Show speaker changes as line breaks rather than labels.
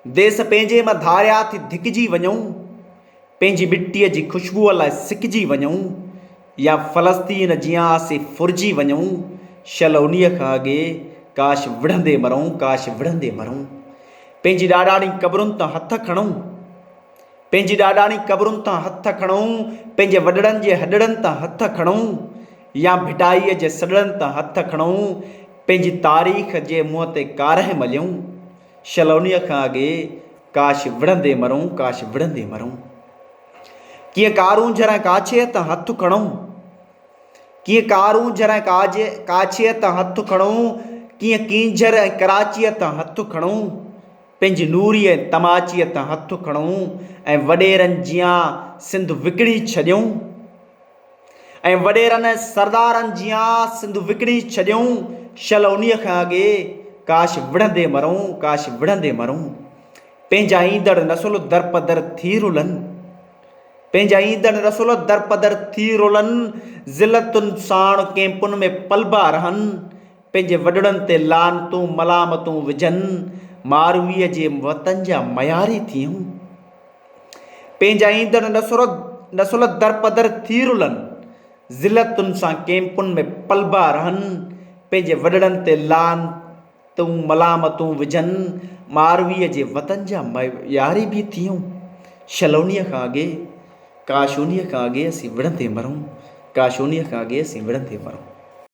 देश पंहिंजे मां धारिया थी धिकजी वञूं, पंहिंजी मिटीअ जी ख़ुशबूअ लाइ सिकजी वञूं, या फ़लस्तीन जियां आसे फुरिजी वञूं, शलोनीअ खां अॻे काश विढ़ंदे मरूं, काश विढ़ंदे मरूं। पंहिंजी ॾाॾाणी क़बरुनि तां हथ खणूं, पंहिंजी ॾाॾाणी क़बरुनि तां हथ खणूं, पंहिंजे वॾड़नि जे हॾड़नि तां हथ खणूं, या भिटाईअ जे सॾड़नि तां हथ खणूं, पंहिंजी तारीख़ जे मुंहं ते कारह मलियूं, शलोनीअ खां अॻे काश विढ़ंदे मरूं, काश विढ़ंदे मरूं। कीअं कारूं जरा काछे तां हथ खणूं, कीअं कारूं जरा काछे तां हथ खणूं, कीअं कींझर ऐं कराचीअ तां हथ खणूं, पंहिंजी नूरीअ ऐं तमाचीअ तां हथ खणूं, ऐं वॾेरनि जियां सिंध विकिणी छॾियूं, ऐं वॾेरनि ऐं सरदारनि जियां सिंध विकिणी छॾियूं, शलोनीअ खां अॻे काश विढ़ंदे मरूं, काश विढ़ंदे मरूं। पंहिंजा ईंदड़ नसुल दरपदर थी रुलनि, पंहिंजा ईंदड़ नसुल दरपदर थी रुलनि, ज़िलतुनि साण कैंपुनि में पलबा रहनि, पंहिंजे वॾड़नि ते लानतूं मलामतूं विझनि, मारवीअ जे वतन जा मयारी थियूं। पंहिंजा ईंदड़ नसुल दरपदर थी रुलनि, ज़िलतुनि सां कैंपुनि में पलबा रहनि, पंहिंजे वॾड़नि ते लानतूं मलामतूं विझनि, मारवीअ जे वतन जा मयारी बि थियूं। शलोनीअ खां अॻे काश उन्हीअ खां अॻे असीं विढ़ंदे मरूं, काश उन्हीअ खां अॻे असीं विढ़ंदे मरूं।